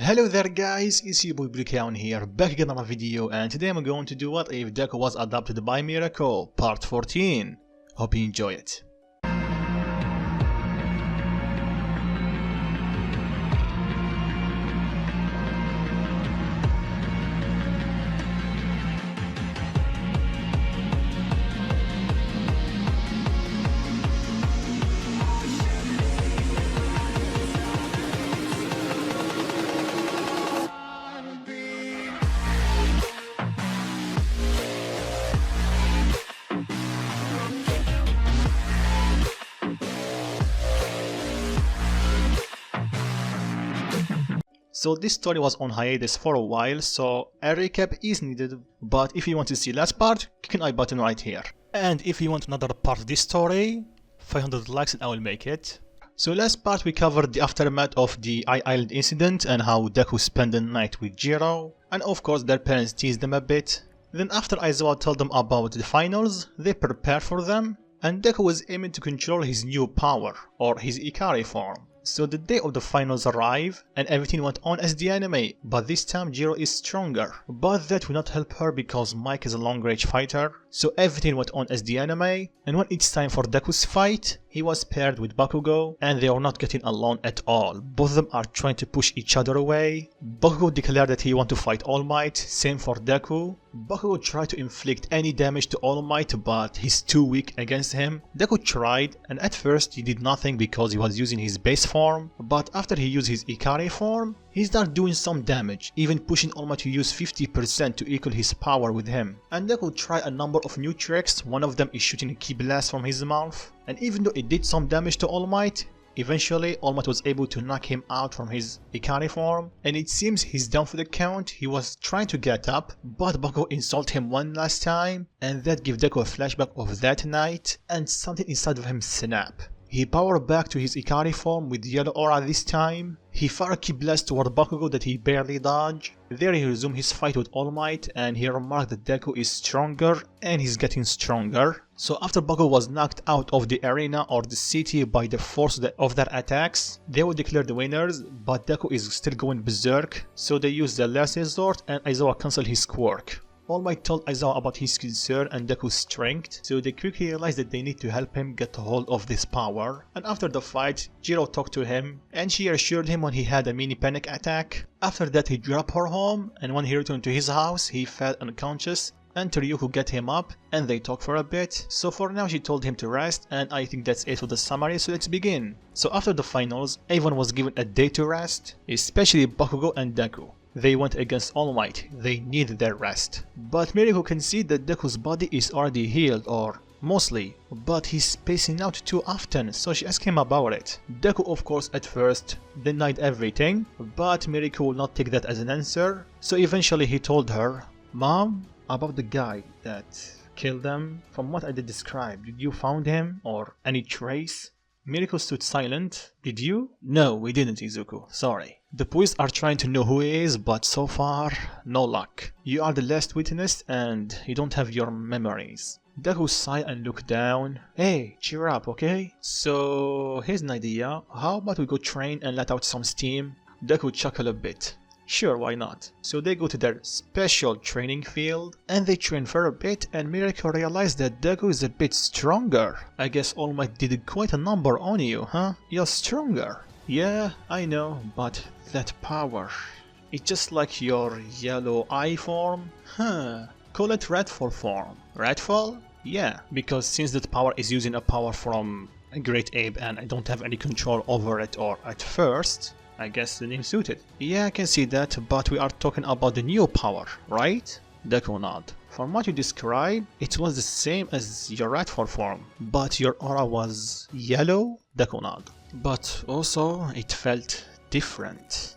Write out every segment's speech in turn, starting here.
Hello there guys, it's your boy Breakdown here, back again on a video, and today I'm going to do what if Deku was adopted by Mirko, part 14. Hope you enjoy it. So this story was on hiatus for a while, so a recap is needed, but if you want to see last part, click an I button right here. And if you want another part of this story, 500 likes and I will make it. So last part we covered the aftermath of the Island incident and how Deku spent the night with Jiro, and of course their parents teased them a bit. Then after Aizawa told them about the finals, they prepared for them, and Deku was aiming to control his new power, or his Ikari form. So the day of the finals arrived and everything went on as the anime, but this time Jiro is stronger. But that will not help her because Mike is a long range fighter, so everything went on as the anime, and when it's time for Deku's fight, he was paired with Bakugo and they are not getting along at all. Both of them are trying to push each other away. Bakugo declared that he wants to fight All Might, same for Deku. Bakugo tried to inflict any damage to All Might but he's too weak against him. Deku tried and at first he did nothing because he was using his base form, but after he used his Ikari form, he started doing some damage, even pushing All Might to use 50% to equal his power with him. And Deku tried a number of new tricks, one of them is shooting a ki blast from his mouth, and even though it did some damage to All Might, eventually All Might was able to knock him out from his Ikari form, and it seems he's down for the count. He was trying to get up, but Bakugo insulted him one last time, and that gave Deku a flashback of that night, and something inside of him snapped. He powered back to his Ikari form with yellow aura this time. He fired a ki blast toward Bakugo that he barely dodged. There he resumed his fight with All Might and he remarked that Deku is stronger and he's getting stronger. So after Bakugo was knocked out of the arena or the city by the force of their attacks, they would declare the winners, but Deku is still going berserk, so they used the last resort and Aizawa cancelled his quirk. All Might told Aizawa about his concern and Deku's strength, so they quickly realized that they need to help him get a hold of this power. And after the fight, Jiro talked to him and she assured him when he had a mini panic attack. After that he dropped her home, and when he returned to his house he fell unconscious and Ryuko get him up and they talked for a bit. So for now she told him to rest, and I think that's it for the summary, so let's begin. So after the finals, everyone was given a day to rest, especially Bakugo and Deku. They went against All Might, they need their rest. But Mirko can see that Deku's body is already healed, or mostly, but he's spacing out too often, so she asked him about it. Deku of course at first denied everything, but Mirko will not take that as an answer, so eventually he told her, "Mom, about the guy that killed them, from what I did describe, did you found him or any trace?" Mirko stood silent. "Did you?" "No, we didn't, Izuku, sorry. The police are trying to know who he is, but so far, no luck. You are the last witness and you don't have your memories." Deku sighed and looked down. "Hey, cheer up, okay? So, here's an idea. How about we go train and let out some steam?" Deku chuckled a bit. "Sure, why not?" So they go to their special training field and they train for a bit, and Mirko realized that Deku is a bit stronger. "I guess All Might did quite a number on you, huh? You're stronger." "Yeah, I know, but that power, it's just like your yellow eye form." "Huh, call it Redfall form." "Redfall?" "Yeah, because since that power is using a power from a great ape and I don't have any control over it, or at first, I guess the name suited." "Yeah, I can see that, but we are talking about the new power, right?" Deku nodded. "From what you described, it was the same as your Redfall form, but your aura was yellow?" Deku nodded. "But also, it felt different."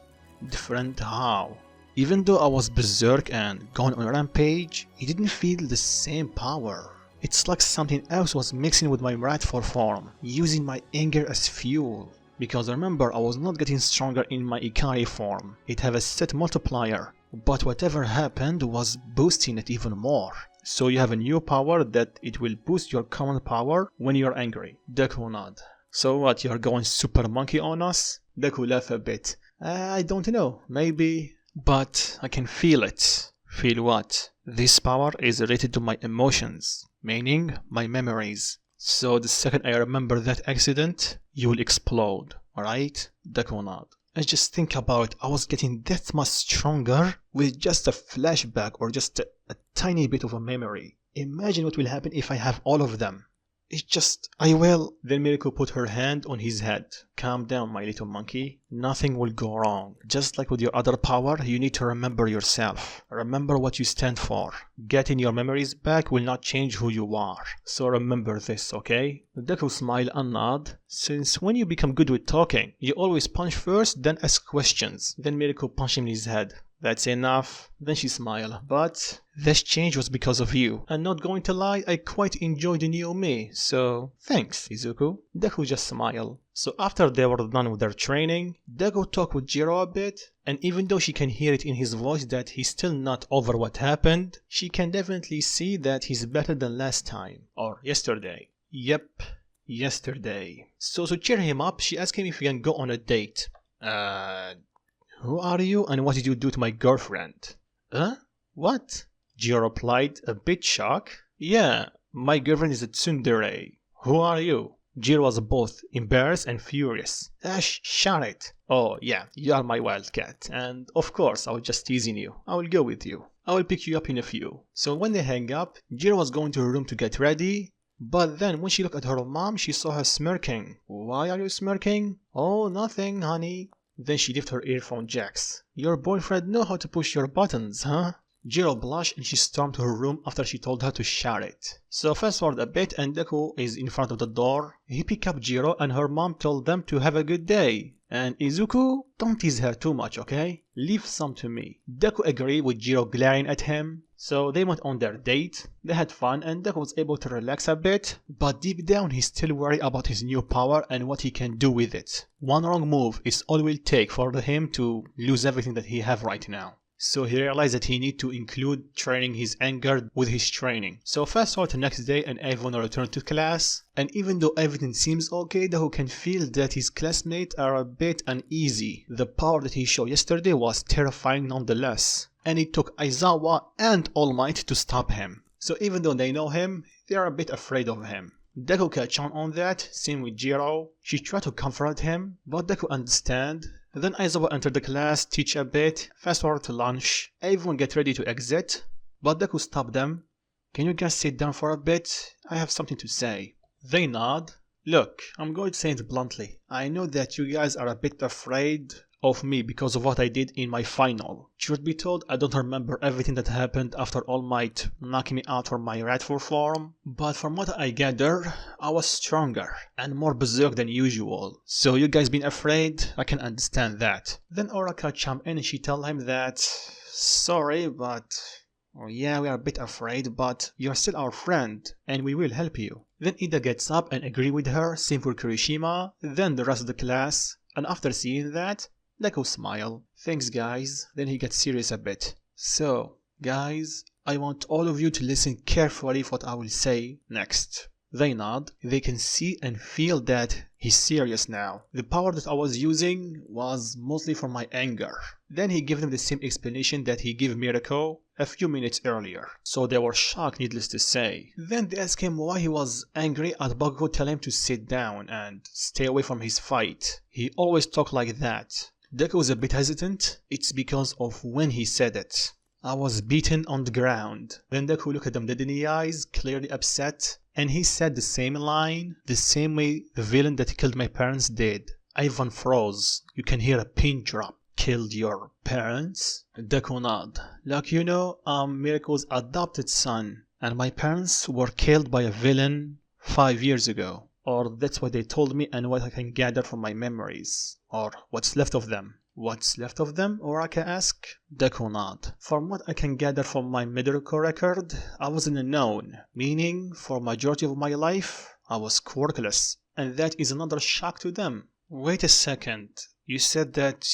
"Different how?" "Even though I was berserk and going on a rampage, it didn't feel the same power. It's like something else was mixing with my Redfall form, using my anger as fuel. Because remember, I was not getting stronger in my Ikari form. It had a set multiplier, but whatever happened was boosting it even more. So you have a new power that it will boost your current power when you're angry." Deku nodded. "So what, you're going super monkey on us?" Deku laughed a bit. I don't know, maybe. But I can feel it. Feel what? This power is related to my emotions, meaning my memories. So the second I remember that accident, you will explode, alright? Deku nod. And just think about, I was getting that much stronger with just a flashback or just a tiny bit of a memory. Imagine what will happen if I have all of them. It's just, I will. Then Mirko put her hand on his head. Calm down, my little monkey. Nothing will go wrong. Just like with your other power, you need to remember yourself. Remember what you stand for. Getting your memories back will not change who you are. So remember this, okay? Deku smiled and nod. Since when you become good with talking, you always punch first, then ask questions. Then Mirko punched him in his head. That's enough. Then she smiled. But this change was because of you. And not going to lie, I quite enjoyed the new me. So thanks, Izuku. Deku just smiled. So after they were done with their training, Deku talked with Jiro a bit. And even though she can hear it in his voice that he's still not over what happened, she can definitely see that he's better than last time. Or yesterday. Yep, yesterday. So to cheer him up, she asked him if he can go on a date. Who are you and what did you do to my girlfriend? Huh? What? Jiro replied, a bit shocked. Yeah, my girlfriend is a tsundere. Who are you? Jiro was both embarrassed and furious. Shut it. Oh yeah, you are my wildcat. And of course, I was just teasing you. I will go with you. I will pick you up in a few. So when they hang up, Jiro was going to her room to get ready. But then when she looked at her mom, she saw her smirking. Why are you smirking? Oh, nothing, honey. Then she lifted her earphone jacks. Your boyfriend know how to push your buttons, huh? Jiro blushed and she stormed to her room after she told her to shut it. So fast forward a bit and Deku is in front of the door. He picked up Jiro and her mom told them to have a good day. And Izuku, don't tease her too much, okay? Leave some to me. Deku agreed with Jiro glaring at him. So they went on their date, they had fun and Deku was able to relax a bit, but deep down he's still worried about his new power and what he can do with it. One wrong move is all it will take for him to lose everything that he have right now. So he realized that he need to include training his anger with his training. So fast forward to next day and everyone returned to class. And even though everything seems okay, Deku can feel that his classmates are a bit uneasy. The power that he showed yesterday was terrifying nonetheless. And it took Aizawa and All Might to stop him. So even though they know him, they are a bit afraid of him. Deku catch on that, same with Jiro. She tried to comfort him, but Deku understand. Then Aizawa entered the class, teach a bit, fast forward to lunch. Everyone get ready to exit, but Deku stopped them. Can you guys sit down for a bit? I have something to say. They nod. Look, I'm going to say it bluntly. I know that you guys are a bit afraid of me because of what I did in my final. Truth be told, I don't remember everything that happened after All Might knocking me out from my rightful form, but from what I gather, I was stronger and more berserk than usual. So you guys been afraid? I can understand that. Then Oraka jumped in and she told him that, sorry, but oh yeah, we are a bit afraid, but you're still our friend and we will help you. Then Ida gets up and agree with her, same for Kirishima, then the rest of the class, and after seeing that, Deku smile. Thanks guys. Then he gets serious a bit. So, guys, I want all of you to listen carefully for what I will say next. They nod. They can see and feel that he's serious now. The power that I was using was mostly from my anger. Then he gave them the same explanation that he gave Mirko a few minutes earlier. So they were shocked, needless to say. Then they asked him why he was angry at Goku telling him to sit down and stay away from his fight. He always talked like that. Deku was a bit hesitant. It's because of when he said it. I was beaten on the ground. Then Deku looked at them dead in the eyes, clearly upset, and he said the same line, the same way the villain that killed my parents did. Ivan froze. You can hear a pin drop. Killed your parents? Deku nod. Like you know, I'm Mirko's adopted son, and my parents were killed by a villain 5 years ago. Or that's what they told me and what I can gather from my memories. Or what's left of them. What's left of them? Oraka asked. Deku nod. From what I can gather from my medical record, I wasn't unknown, meaning for majority of my life, I was quirkless. And that is another shock to them. Wait a second. You said that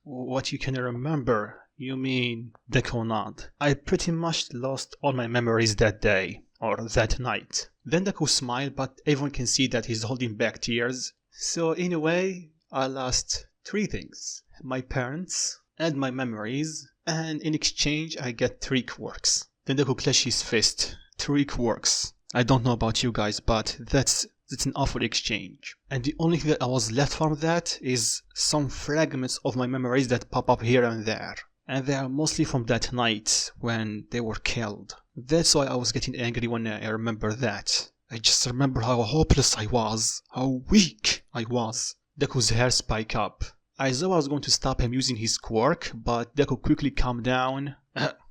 what you can remember, you mean Deku nod. I pretty much lost all my memories that day. Or that night. Then Deku smiled, but everyone can see that he's holding back tears. So in a way, I lost 3 things. my parents, and my memories, and in exchange I get 3 quirks. Then Deku clenches his fist. 3 quirks. I don't know about you guys, but that's an awful exchange. And the only thing that I was left from that is some fragments of my memories that pop up here and there. And they are mostly from that night when they were killed. That's why I was getting angry when I remember that. I just remember how hopeless I was, how weak I was. Deku's hair spiked up. Aizawa was going to stop him using his quirk, but Deku quickly calmed down.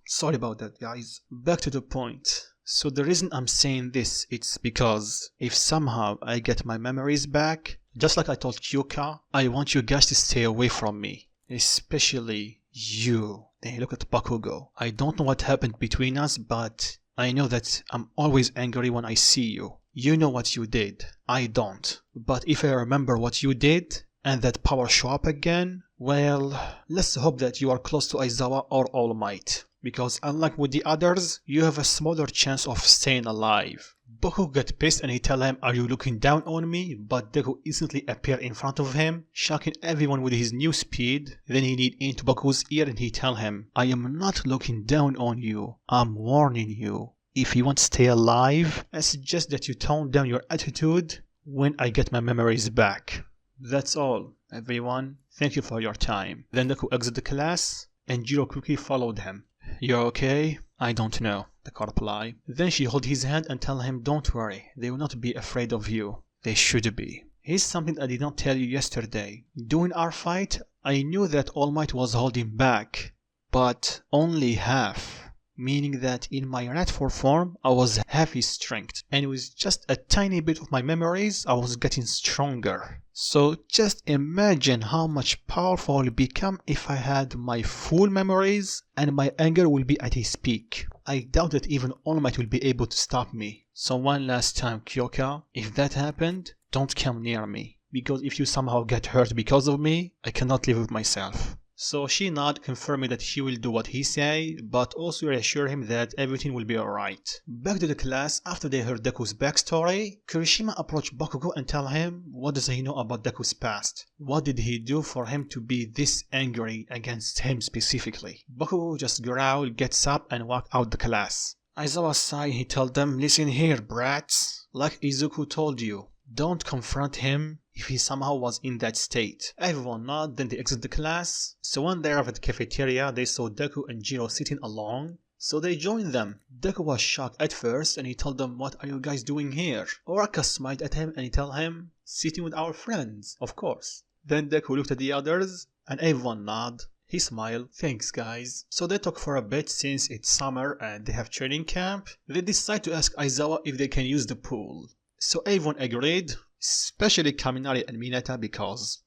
Sorry about that, guys. Back to the point. So the reason I'm saying this, it's because if somehow I get my memories back, just like I told Kyoka, I want you guys to stay away from me. Especially you. Then look at Bakugo. I don't know what happened between us, but I know that I'm always angry when I see you. You know what you did. I don't. But if I remember what you did, and that power show up again, well, let's hope that you are close to Aizawa or All Might. Because unlike with the others, you have a smaller chance of staying alive. Goku got pissed and he tell him, "Are you looking down on me?" But Deku instantly appeared in front of him, shocking everyone with his new speed. Then he leaned into Goku's ear and he tell him, "I am not looking down on you. I'm warning you. If you want to stay alive, I suggest that you tone down your attitude when I get my memories back." That's all, everyone. Thank you for your time. Then Deku exited the class and Jiro quickly followed him. "You're okay?" "I don't know," Deku replied. Then she held his hand and tell him, "Don't worry, they will not be afraid of you. They should be." Here's something I did not tell you yesterday. During our fight, I knew that All Might was holding back, but only half. Meaning that in my Rat 4 form, I was half his strength, and with just a tiny bit of my memories, I was getting stronger. So just imagine how much powerful I will become if I had my full memories and my anger will be at its peak. I doubt that even All Might will be able to stop me. So one last time, Kyoka, if that happened, don't come near me. Because if you somehow get hurt because of me, I cannot live with myself. So she nodded, confirming that she will do what he say, but also reassure him that everything will be alright. Back to the class, after they heard Deku's backstory, Kirishima approached Bakugo and tell him what does he know about Deku's past. What did he do for him to be this angry against him specifically? Bakugo just growled, gets up and walked out the class. Aizawa sighed, he told them, "Listen here, brats. Like Izuku told you, don't confront him if he somehow was in that state." Everyone nodded, then they exited the class. So when they arrived at the cafeteria, they saw Deku and Jiro sitting alone. So they joined them. Deku was shocked at first and he told them, "What are you guys doing here?" Oraka smiled at him and he told him, "Sitting with our friends, of course." Then Deku looked at the others and everyone nodded. He smiled, "Thanks guys." So they talked for a bit since it's summer and they have training camp. They decide to ask Aizawa if they can use the pool. So everyone agreed, especially Kaminari and Mineta because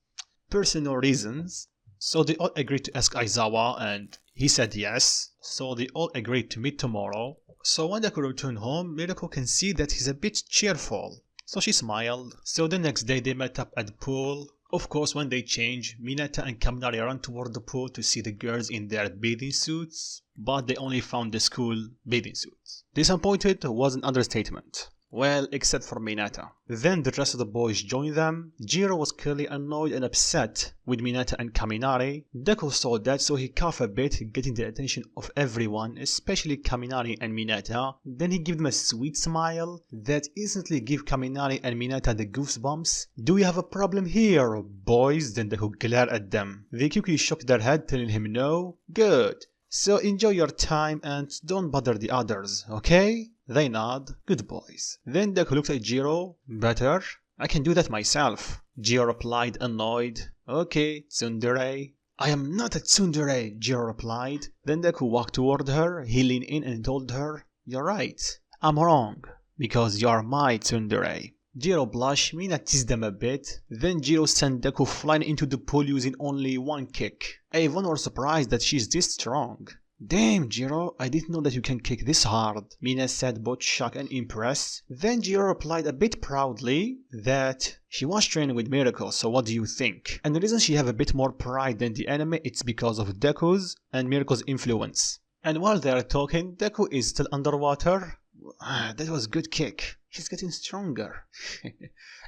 personal reasons. So they all agreed to ask Aizawa and he said yes. So they all agreed to meet tomorrow. So when Deku returned home, Mirko can see that he's a bit cheerful. So she smiled. So the next day they met up at the pool. Of course, when they changed, Mineta and Kaminari ran toward the pool to see the girls in their bathing suits, but they only found the school bathing suits. Disappointed was an understatement. Well, except for Mineta. Then the rest of the boys joined them. Jiro was clearly annoyed and upset with Mineta and Kaminari. Deku saw that, so he coughed a bit, getting the attention of everyone, especially Kaminari and Mineta. Then he gave them a sweet smile that instantly gave Kaminari and Mineta the goosebumps. "Do we have a problem here, boys?" Then Deku glared at them. They quickly shook their head, telling him no. "Good. So enjoy your time and don't bother the others, okay?" They nod. "Good boys." Then Deku looked at Jiro. "Better? I can do that myself." Jiro replied, annoyed. "Okay, tsundere." "I am not a tsundere," Jiro replied. Then Deku walked toward her. He leaned in and told her, "You're right. I'm wrong, because you're my tsundere." Jiro blushed. Mina teased them a bit. Then Jiro sent Deku flying into the pool using only one kick. Everyone was surprised that she's this strong. "Damn, Jiro, I didn't know that you can kick this hard," Mina said, both shocked and impressed. Then Jiro replied a bit proudly that she was training with Mirko, so what do you think? And the reason she have a bit more pride than the anime, it's because of Deku's and Mirko's influence. And while they are talking, Deku is still underwater. That was a good kick. She's getting stronger.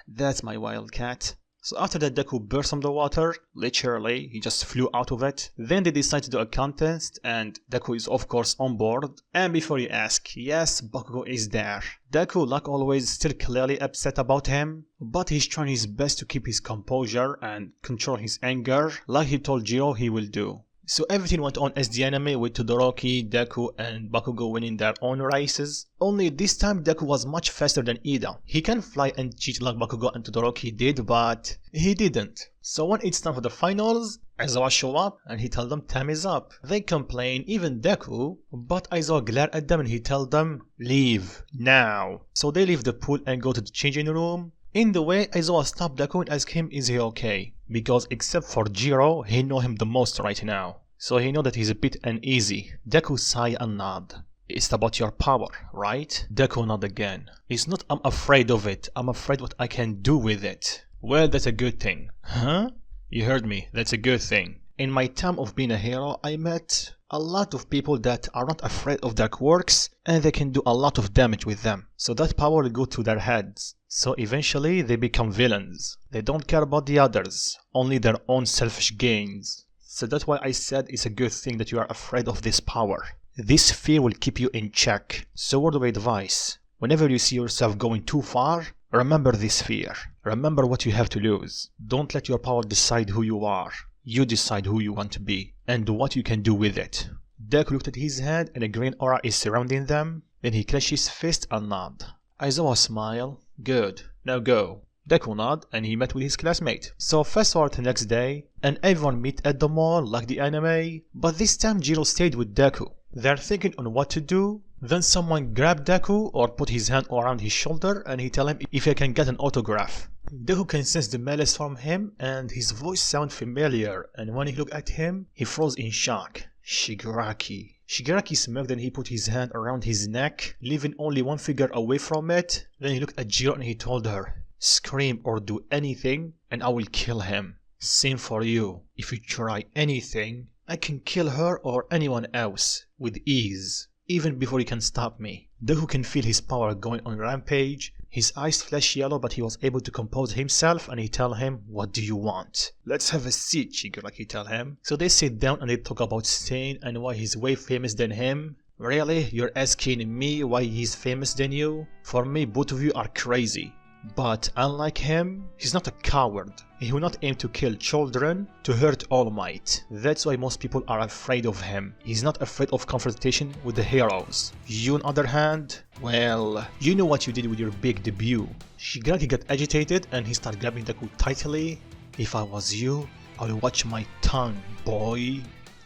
That's my wild cat. So after that, Deku burst from the water, literally, he just flew out of it. Then they decide to do a contest, and Deku is of course on board. And before you ask, yes, Bakugo is there. Deku, like always, still clearly upset about him, but he's trying his best to keep his composure and control his anger, like he told Jiro he will do. So everything went on as the anime, with Todoroki, Deku and Bakugo winning their own races. Only this time Deku was much faster than Ida. He can fly and cheat like Bakugo and Todoroki did, but he didn't. So when it's time for the finals, Aizawa show up and he tells them time is up. They complain, even Deku, but Aizawa glare at them and he tells them leave now. So they leave the pool and go to the changing room. In the way, Aizawa stopped Deku and asked him is he okay, because except for Jiro, he know him the most right now. So he know that he's a bit uneasy. Deku sigh and nod. It's about your power, right? Deku nod again. It's not I'm afraid of it, I'm afraid what I can do with it. Well, that's a good thing. Huh? You heard me, that's a good thing. In my time of being a hero, I met a lot of people that are not afraid of their quirks and they can do a lot of damage with them. So that power will go to their heads. So eventually they become villains. They don't care about the others, only their own selfish gains. So that's why I said it's a good thing that you are afraid of this power. This fear will keep you in check. So word of advice, whenever you see yourself going too far, remember this fear. Remember what you have to lose. Don't let your power decide who you are. You decide who you want to be and what you can do with it. Deku looked at his hand and a green aura is surrounding them. Then he clenched his fist and nod. Aizawa smile. Good, now go. Deku nod and he met with his classmate. So fast forward to the next day and everyone meet at the mall like the anime, but this time Jiro stayed with Deku. They're thinking on what to do. Then someone grabbed Deku or put his hand around his shoulder and he tell him if he can get an autograph. Deku can sense the malice from him and his voice sounds familiar, and when he looked at him, he froze in shock. Shigaraki. Shigaraki smirked and he put his hand around his neck, leaving only one finger away from it. Then he looked at Jiro and he told her, scream or do anything and I will kill him. Same for you. If you try anything, I can kill her or anyone else with ease, even before you can stop me. Deku can feel his power going on rampage. His eyes flash yellow, but he was able to compose himself and he tell him, what do you want? Let's have a seat, Shigaraki tell him. So they sit down and they talk about Stain and why he's way famous than him. Really? You're asking me why he's famous than you? For me, both of you are crazy. But unlike him, he's not a coward. He will not aim to kill children to hurt All Might. That's why most people are afraid of him. He's not afraid of confrontation with the heroes. You on the other hand, well, you know what you did with your big debut. Shigaraki got agitated and he started grabbing Deku tightly. If I was you, I would watch my tongue, boy.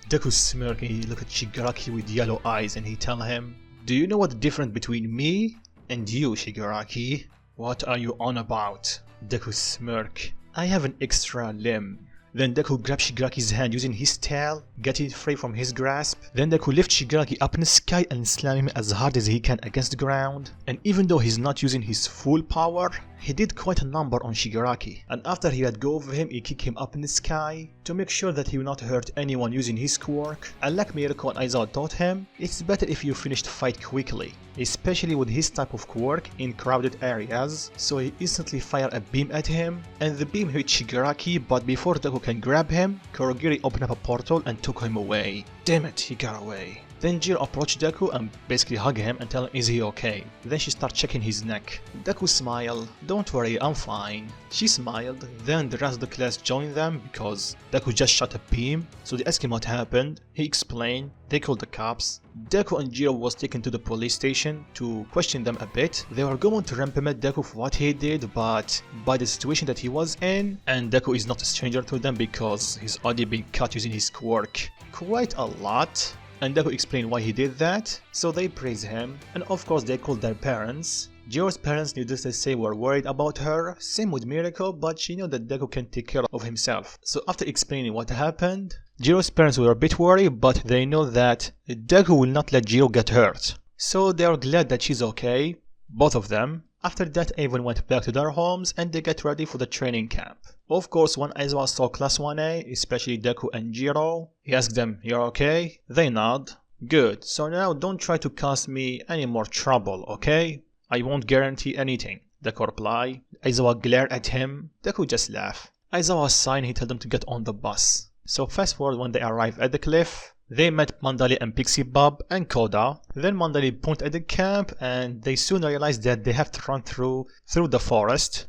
Deku smirked and he looked at Shigaraki with yellow eyes and he tell him, do you know what the difference between me and you, Shigaraki? What are you on about? Deku smirked. I have an extra limb. Then Deku grabbed Shigaraki's hand using his tail, getting it free from his grasp. Then Deku lifts Shigaraki up in the sky and slams him as hard as he can against the ground. And even though he's not using his full power, he did quite a number on Shigaraki. And after he let go of him, he kicked him up in the sky to make sure that he will not hurt anyone using his quirk. And like Mirko and Aizawa taught him, it's better if you finish the fight quickly, especially with his type of quirk in crowded areas. So he instantly fired a beam at him, and the beam hit Shigaraki, but before Deku can grab him, Kurogiri opened up a portal and took him away. Damn it, he got away. Then Jiro approached Deku and basically hugged him and tell him is he okay. Then she started checking his neck. Deku smiled, don't worry, I'm fine. She smiled, then the rest of the class joined them because Deku just shot a beam. So they asked him what happened, he explained, they called the cops. Deku and Jiro was taken to the police station to question them a bit. They were going to reprimand Deku for what he did, but by the situation that he was in, and Deku is not a stranger to them because he's already been cut using his quirk quite a lot. And Deku explained why he did that, so they praised him, and of course they called their parents. Jiro's parents, needless to say, were worried about her, same with Mirko, but she knew that Deku can take care of himself. So after explaining what happened, Jiro's parents were a bit worried, but they know that Deku will not let Jiro get hurt. So they are glad that she's okay, both of them. After that, everyone went back to their homes and they get ready for the training camp. Of course, when Aizawa saw Class 1A, especially Deku and Jiro, he asked them, you're okay? They nod. Good, so now don't try to cause me any more trouble, okay? I won't guarantee anything. Deku reply. Aizawa glare at him. Deku just laugh. Aizawa sign, he tell them to get on the bus. So fast forward when they arrive at the cliff. They met Mandali and Pixie Bob and Koda. Then Mandali point at the camp and they soon realize that they have to run through the forest.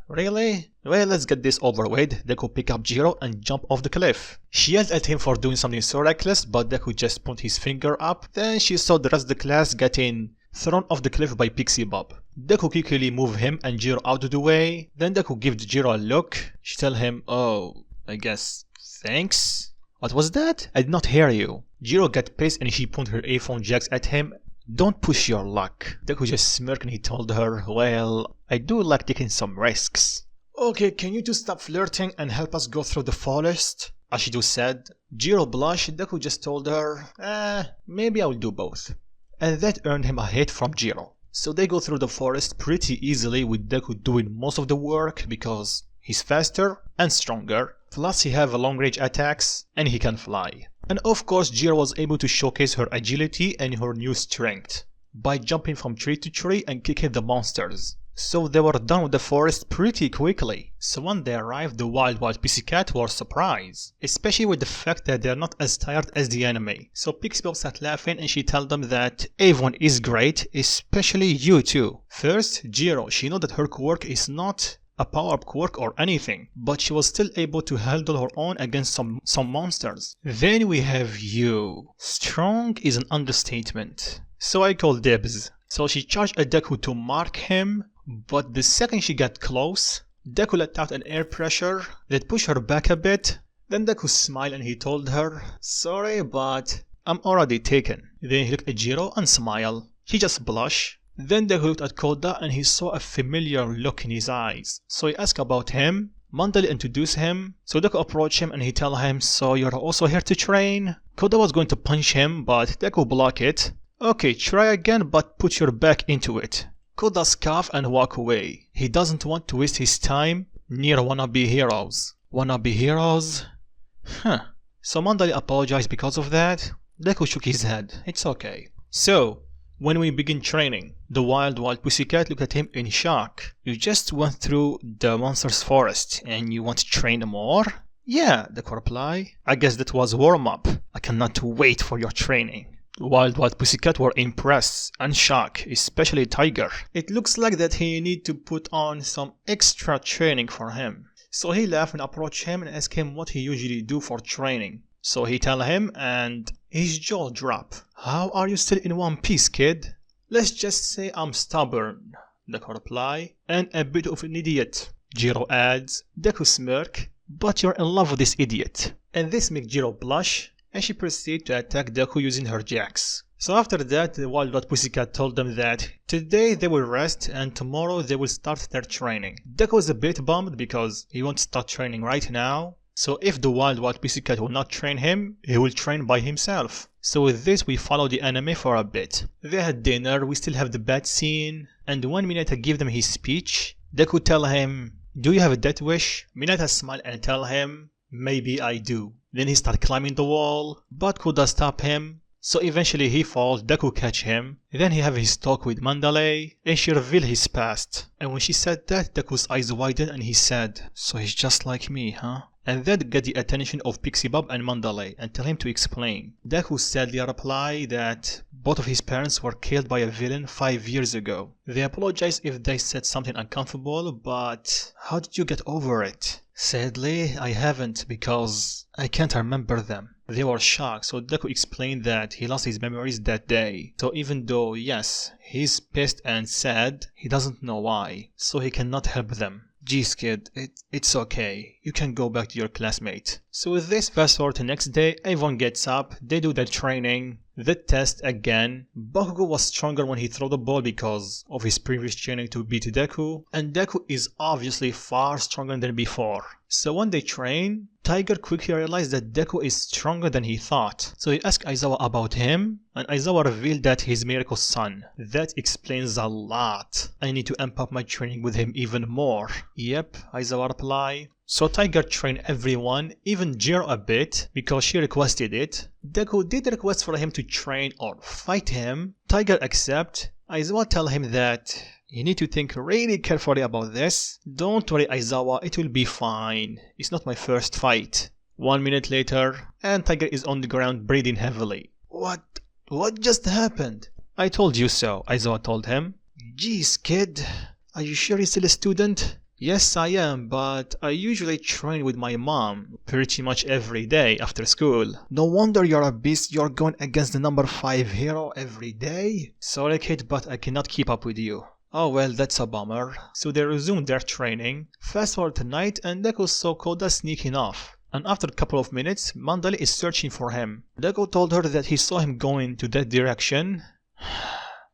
Really? Well, let's get this over with. Deku pick up Jiro and jump off the cliff. She yelled at him for doing something so reckless, but Deku just pointed his finger up. Then she saw the rest of the class getting thrown off the cliff by Pixie Bob. Deku quickly move him and Jiro out of the way. Then Deku gives Jiro a look. She tell him, oh, I guess thanks? What was that? I did not hear you. Jiro got pissed and she pointed her earphone jacks at him. Don't push your luck. Deku just smirked and he told her, well, I do like taking some risks. Okay, can you two stop flirting and help us go through the forest? Ashido said. Jiro blushed. Deku just told her, maybe I will do both. And that earned him a hit from Jiro. So they go through the forest pretty easily with Deku doing most of the work because he's faster and stronger. Plus he have long range attacks and he can fly. And of course Jiro was able to showcase her agility and her new strength by jumping from tree to tree and kicking the monsters. So they were done with the forest pretty quickly. So when they arrived, the Wild Pussycat were surprised, especially with the fact that they're not as tired as the enemy. So Pixie Bob sat laughing and she told them that everyone is great, especially you two. First, Jiro, she know that her quirk is not a power-up quirk or anything, but she was still able to handle her own against some monsters. Then we have you. Strong is an understatement. So I call dibs. So she charged at Deku to mark him, but the second she got close, Deku let out an air pressure that pushed her back a bit. Then Deku smiled and he told her, sorry, but I'm already taken. Then he looked at Jiro and smiled. She just blushed. Then Deku looked at Koda and he saw a familiar look in his eyes. So he asked about him. Mandali introduced him. So Deku approached him and he told him, so you're also here to train? Koda was going to punch him, but Deku blocked it. Okay, try again, but put your back into it. Koda scoffed and walked away. He doesn't want to waste his time near wannabe heroes. Wannabe heroes? So Mandali apologized because of that. Deku shook his head. It's okay. So, when we begin training, the Wild Pussycat looked at him in shock. You just went through the monster's forest and you want to train more? Yeah, Deku replied. I guess that was warm-up. I cannot wait for your training. Wild Pussycat were impressed and shocked, especially Tiger. It looks like that he need to put on some extra training for him. So he laughed and approached him and asked him what he usually do for training. So he tell him and his jaw dropped. How are you still in one piece, kid? Let's just say I'm stubborn, Deku reply, and a bit of an idiot. Jiro adds. Deku smirk, but you're in love with this idiot. And this makes Jiro blush, and she proceeded to attack Deku using her jacks. So after that, the Wild Pussycat told them that today they will rest and tomorrow they will start their training. Deku was a bit bummed because he wants to start training right now. So if the Wild Pussycat will not train him, he will train by himself. So with this we follow the anime for a bit. They had dinner, we still have the bad scene, and when Mineta gave them his speech, Deku tell him, do you have a death wish? Mineta smile and tell him, maybe I do. Then he start climbing the wall, but Koda stop him. So eventually he falls, Deku catch him. Then he have his talk with Mandalay, and she reveal his past. And when she said that, Deku's eyes widened and he said, so he's just like me, huh? And that get the attention of Pixie Bob and Mandalay and tell him to explain. Deku sadly replied that both of his parents were killed by a villain 5 years ago. They apologize if they said something uncomfortable, but how did you get over it? Sadly, I haven't because I can't remember them. They were shocked, so Deku explained that he lost his memories that day. So even though, yes, he's pissed and sad, he doesn't know why, so he cannot help them. Jeez kid, it's okay, you can go back to your classmate. So with this, fast forward to next day, everyone gets up, they do their training, the test again. Bakugo was stronger when he threw the ball because of his previous training to beat Deku, and Deku is obviously far stronger than before. So when they train, Tiger quickly realized that Deku is stronger than he thought. So he asked Aizawa about him, and Aizawa revealed that he's Mirko's son. That explains a lot. I need to amp up my training with him even more. Yep, Aizawa replied. So Tiger trained everyone, even Jiro a bit, because she requested it. Deku did request for him to train or fight him. Tiger accept. Aizawa tell him that You need to think really carefully about this. Don't worry, Aizawa, it will be fine. It's not my first fight. 1 minute later, and Tiger is on the ground breathing heavily. What just happened? I told you so, Aizawa told him. Jeez, kid. Are you sure you're still a student? Yes, I am, but I usually train with my mom pretty much every day after school. No wonder you're a beast, you're going against the number 5 hero every day. Sorry kid, but I cannot keep up with you. Oh well, that's a bummer. So they resumed their training. Fast forward to night and Deku saw Koda sneaking off. And after a couple of minutes, Mandali is searching for him. Deku told her that he saw him going to that direction.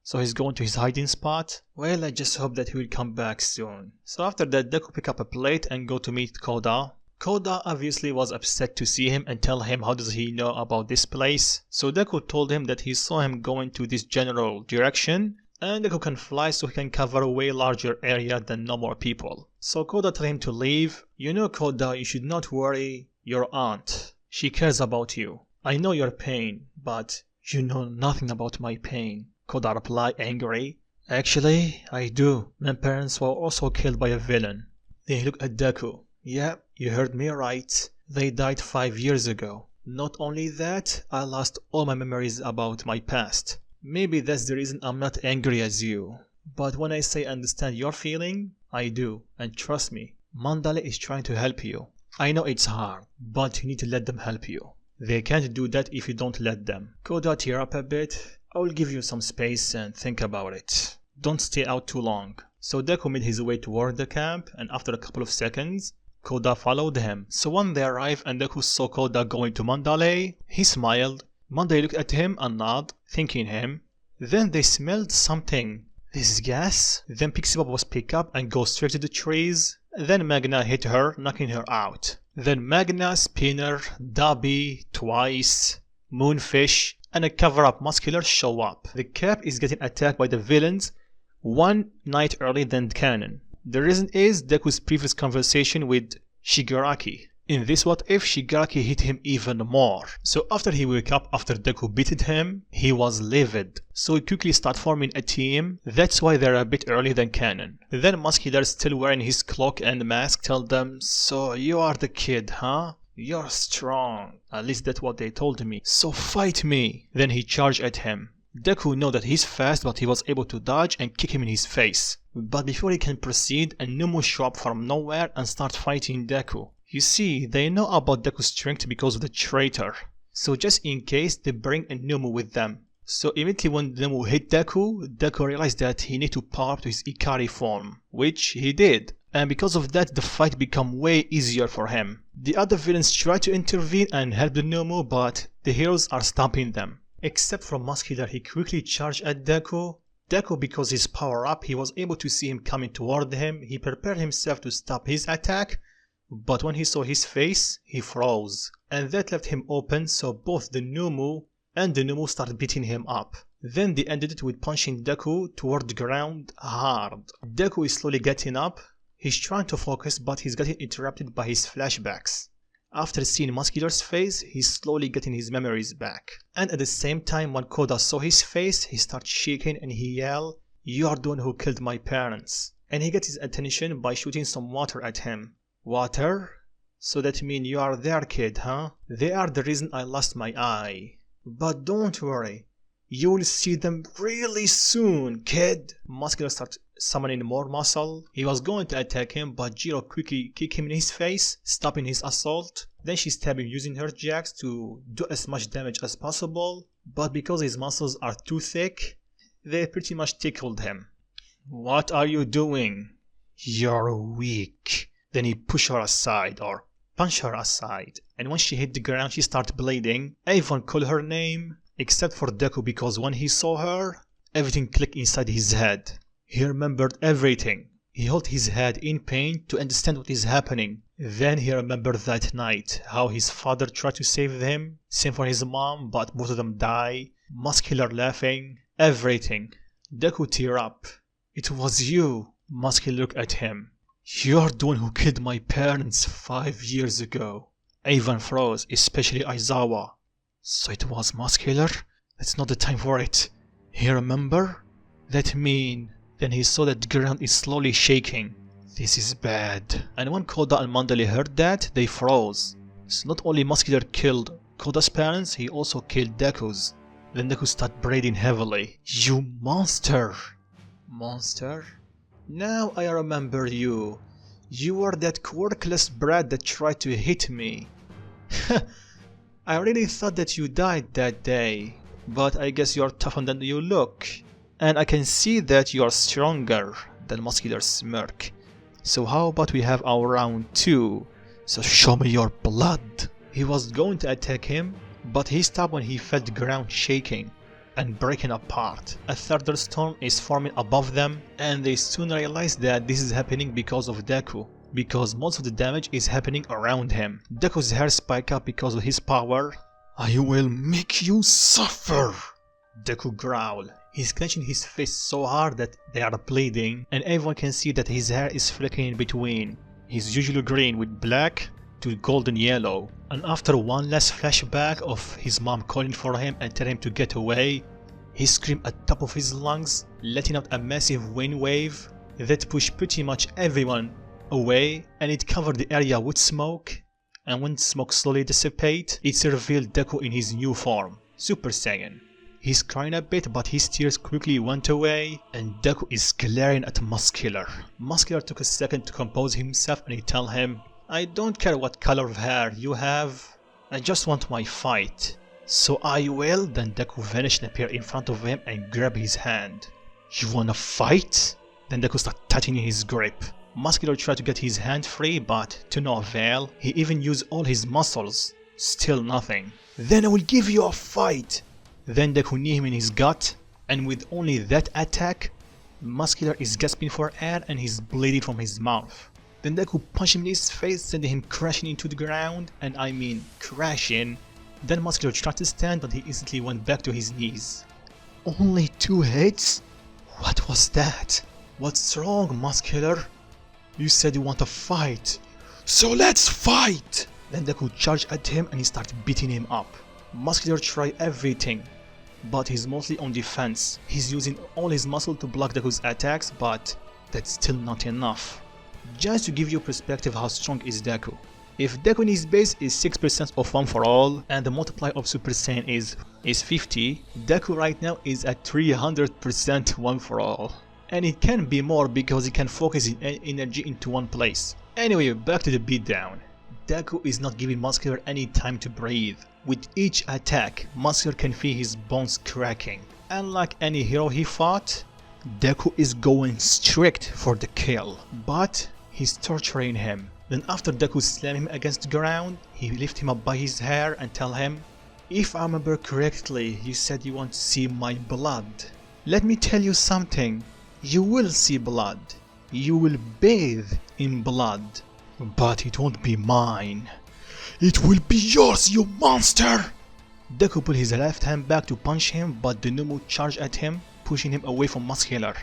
So he's going to his hiding spot? Well, I just hope that he will come back soon. So after that, Deku pick up a plate and go to meet Koda. Koda obviously was upset to see him and tell him how does he know about this place. So Deku told him that he saw him going to this general direction and Deku can fly so he can cover a way larger area than normal people. So Koda told him to leave. You know Koda, you should not worry your aunt. She cares about you. I know your pain, but you know nothing about my pain. Koda replied angry. Actually, I do. My parents were also killed by a villain. Then he looked at Deku. Yeah, you heard me right. They died 5 years ago. Not only that, I lost all my memories about my past. Maybe that's the reason I'm not angry as you. But when I say understand your feeling, I do. And trust me, Mandale is trying to help you. I know it's hard, but you need to let them help you. They can't do that if you don't let them. Koda, tear up a bit. I will give you some space and think about it. Don't stay out too long. So Deku made his way toward the camp and after a couple of seconds, Koda followed him. So when they arrived and Deku saw Koda going to Mandalay, he smiled. Mandalay looked at him and nodded, thanking him. Then they smelled something. This is gas? Then Pixie Bob was picked up and go straight to the trees. Then Magna hit her, knocking her out. Then Magna, Spinner, Dobby, Twice, Moonfish, and a cover-up Muscular show up. The Cap is getting attacked by the villains 1 night earlier than canon. The reason is Deku's previous conversation with Shigaraki. In this what if, Shigaraki hit him even more. So after he woke up after Deku beated him, he was livid. So he quickly started forming a team. That's why they're a bit earlier than canon. Then Muscular, still wearing his cloak and mask, told them, so you are the kid, huh? You're strong. At least that's what they told me. So fight me. Then he charged at him. Deku knew that he's fast, but he was able to dodge and kick him in his face. But before he can proceed, a Numu show up from nowhere and start fighting Deku. You see, they know about Deku's strength because of the traitor. So just in case, they bring a Numu with them. So immediately when Numu hit Deku, Deku realized that he needed to power up to his Ikari form, which he did. And because of that, the fight became way easier for him. The other villains try to intervene and help the Numu, but the heroes are stopping them. Except for Muscular, he quickly charged at Deku. Deku, because his power up, he was able to see him coming toward him. He prepared himself to stop his attack, but when he saw his face, he froze. And that left him open, so both the Numu and the Numu started beating him up. Then they ended it with punching Deku toward the ground hard. Deku is slowly getting up. He's trying to focus, but he's getting interrupted by his flashbacks. After seeing Muscular's face, he's slowly getting his memories back. And at the same time, when Koda saw his face, he starts shaking and he yelled, "You are the one who killed my parents." And he gets his attention by shooting some water at him. Water? So that means you are their kid, huh? They are the reason I lost my eye. But don't worry, you will see them really soon, kid. Muscular starts summoning more muscle. He was going to attack him, but Jiro quickly kicked him in his face, stopping his assault. Then she stabbed him using her jax to do as much damage as possible. But because his muscles are too thick, they pretty much tickled him. What are you doing? You're weak. Then he pushed her aside, or punched her aside. And when she hit the ground, she started bleeding. Everyone called her name, except for Deku, because when he saw her, everything clicked inside his head. He remembered everything. He held his head in pain to understand what is happening. Then he remembered that night, how his father tried to save him, same for his mom, but both of them die. Muscular laughing, everything. Deku tear up. It was you. Muscular looked at him. You're the one who killed my parents 5 years ago. Everyone froze, especially Aizawa. So it was Muscular? That's not the time for it. You remember? That mean Then he saw that the ground is slowly shaking. This is bad. And when Koda and Mandalay heard that, they froze. So not only Muscular killed Koda's parents, he also killed Deku's. Then Deku started breathing heavily. You monster! Monster? Now I remember you. You were that quirkless brat that tried to hit me. I really thought that you died that day, but I guess you're tougher than you look. And I can see that you're stronger than Muscular smirk. So how about we have our round 2? So show me your blood. He was going to attack him, but he stopped when he felt the ground shaking and breaking apart. A thunderstorm is forming above them, and they soon realize that this is happening because of Deku, because most of the damage is happening around him. Deku's hair spike up because of his power. I will make you suffer! Deku growl. He's clenching his fists so hard that they are bleeding, and everyone can see that his hair is flicking in between. He's usually green with black to golden yellow, and after one last flashback of his mom calling for him and telling him to get away, he screamed at the top of his lungs, letting out a massive wind wave that pushed pretty much everyone away, and it covered the area with smoke. And when smoke slowly dissipated, it revealed Deku in his new form, Super Saiyan. He's crying a bit, but his tears quickly went away, and Deku is glaring at Muscular. Muscular took a second to compose himself, and he told him, I don't care what color of hair you have, I just want my fight. So I will. Then Deku vanished and appeared in front of him and grabbed his hand. You wanna fight? Then Deku started tightening his grip. Muscular tried to get his hand free, but to no avail. He even used all his muscles. Still nothing. Then I will give you a fight. Then Deku knee him in his gut, and with only that attack, Muscular is gasping for air and he's bleeding from his mouth. Then Deku punched him in his face, sending him crashing into the ground, and I mean crashing. Then Muscular tried to stand, but he instantly went back to his knees. Only 2 hits? What was that? What's wrong, Muscular? You said you want to fight. So let's fight! Then Deku charged at him and he started beating him up. Muscular tried everything, but he's mostly on defense. He's using all his muscle to block Deku's attacks, but that's still not enough. Just to give you perspective how strong is Deku. If Deku in his base is 6% of 1 for all and the multiplier of Super Saiyan is 50, Deku right now is at 300% 1 for all. And it can be more because he can focus his energy into one place. Anyway, back to the beatdown. Deku is not giving Muscular any time to breathe. With each attack, Muscular can feel his bones cracking. Unlike any hero he fought, Deku is going strict for the kill, but he's torturing him. Then after Deku slammed him against the ground, he lifted him up by his hair and tell him, if I remember correctly, you said you want to see my blood. Let me tell you something, you will see blood. You will bathe in blood, but it won't be mine. It will be yours, you monster! Deku put his left hand back to punch him, but the Numu charged at him, pushing him away from Muscular.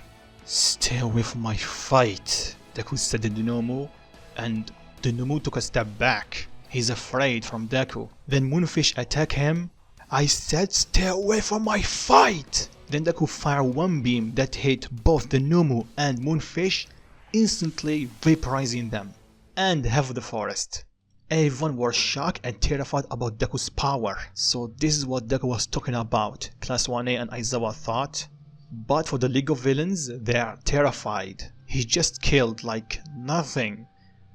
Stay away from my fight, Deku said to the Numu, and the Numu took a step back. He's afraid from Deku. Then Moonfish attacked him. I said stay away from my fight! Then Deku fired one beam that hit both the Numu and Moonfish, instantly vaporizing them, and half of the forest. Everyone was shocked and terrified about Deku's power. So this is what Deku was talking about, Class 1A and Aizawa thought. But for the League of Villains, they are terrified. He just killed like nothing.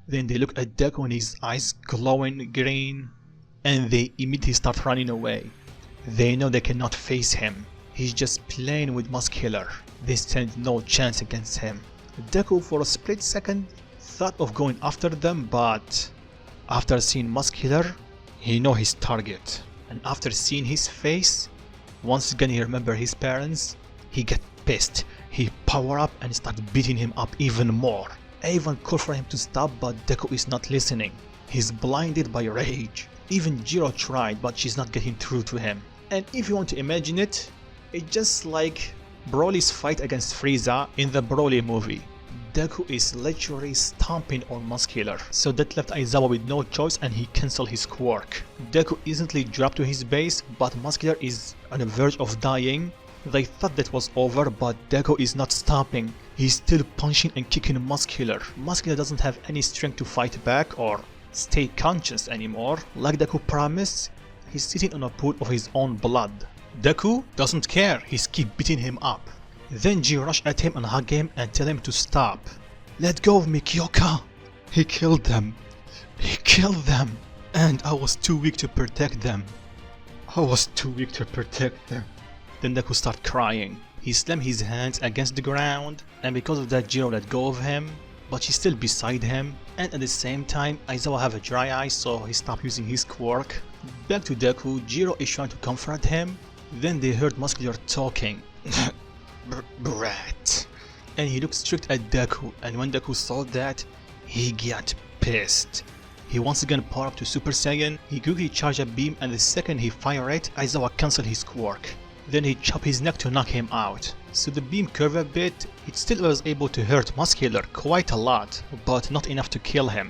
Then they look at Deku and his eyes glowing green, and they immediately start running away. They know they cannot face him. He's just playing with Muscular. They stand no chance against him. Deku for a split second thought of going after them, but after seeing Muscular, he know his target. And after seeing his face, once again he remember his parents, he get pissed. He power up and start beating him up even more. Everyone called for him to stop, but Deku is not listening. He's blinded by rage. Even Jiro tried, but she's not getting through to him. And if you want to imagine it, it's just like Broly's fight against Frieza in the Broly movie. Deku is literally stomping on Muscular, so that left Aizawa with no choice and he cancelled his quirk. Deku instantly dropped to his base, but Muscular is on the verge of dying, They thought that was over, but Deku is not stopping. He's still punching and kicking Muscular. Muscular doesn't have any strength to fight back or stay conscious anymore. Like Deku promised, he's sitting on a pool of his own blood. Deku doesn't care, he's keep beating him up. Then G rush at him and hug him and tell him to stop. Let go of me, Kyoka! He killed them. He killed them. And I was too weak to protect them. Then Deku started crying. He slammed his hands against the ground, and because of that Jiro let go of him, but she's still beside him, and at the same time Aizawa have a dry eye, so he stopped using his quirk. Back to Deku, Jiro is trying to comfort him, then they heard Muscular talking. Brat. And he looked strict at Deku, and when Deku saw that, he got pissed. He once again powered up to Super Saiyan, he quickly charged a beam, and the second he fired it, Aizawa cancelled his quirk. Then he chopped his neck to knock him out. So the beam curved a bit, it still was able to hurt Muscular quite a lot, but not enough to kill him.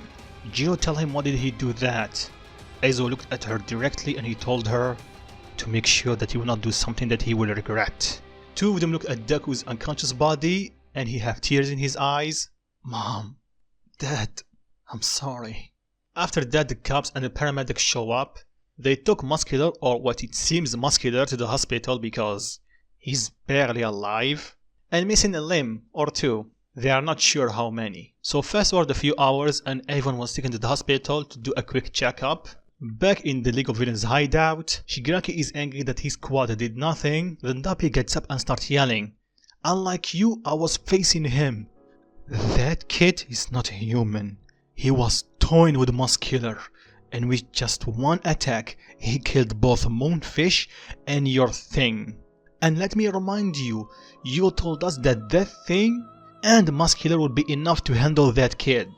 Jiro told him why did he do that. Aizawa looked at her directly and he told her to make sure that he will not do something that he will regret. Two of them looked at Deku's unconscious body and he had tears in his eyes. Mom, Dad, I'm sorry. After that the cops and the paramedics show up. They took Muscular, or what it seems Muscular, to the hospital because he's barely alive and missing a limb or two. They are not sure how many. So fast forward a few hours and everyone was taken to the hospital to do a quick checkup. Back in the League of Villains hideout, Shigaraki is angry that his squad did nothing. Then Dappy gets up and starts yelling, "Unlike you, I was facing him. That kid is not human. He was toying with Muscular. And with just one attack, he killed both Moonfish and your thing. And let me remind you, you told us that thing and Muscular would be enough to handle that kid."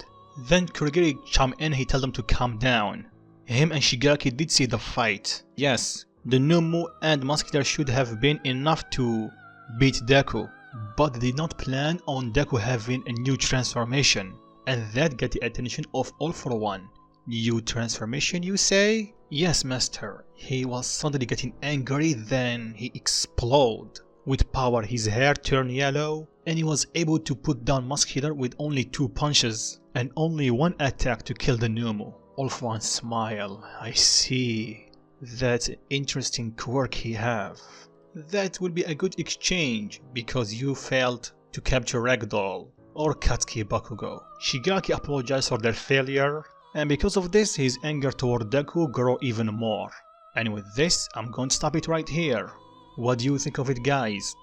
Then Kurogiri chimed in, he told them to calm down. Him and Shigaraki did see the fight. Yes, the Numu and Muscular should have been enough to beat Deku, but they did not plan on Deku having a new transformation. And that got the attention of All For One. New transformation, you say? Yes, master. He was suddenly getting angry, then he exploded. With power, his hair turned yellow, and he was able to put down Muscular with only 2 punches, and only 1 attack to kill the Numu. All For One smile. I see. That's an interesting quirk he have. That will be a good exchange, because you failed to capture Ragdoll, or Katsuki Bakugo. Shigaraki apologized for their failure, and because of this, his anger toward Deku grew even more. And with this, I'm going to stop it right here. What do you think of it, guys?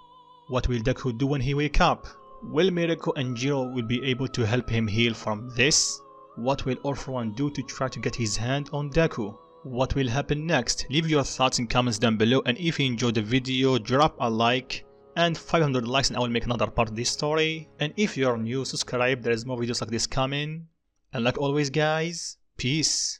What will Deku do when he wake up? Will Mirko and Jiro will be able to help him heal from this? What will All For One do to try to get his hand on Deku? What will happen next? Leave your thoughts in comments down below, and if you enjoyed the video, drop a like, and 500 likes and I will make another part of this story. And if you are new, subscribe, there is more videos like this coming. And like always guys, peace.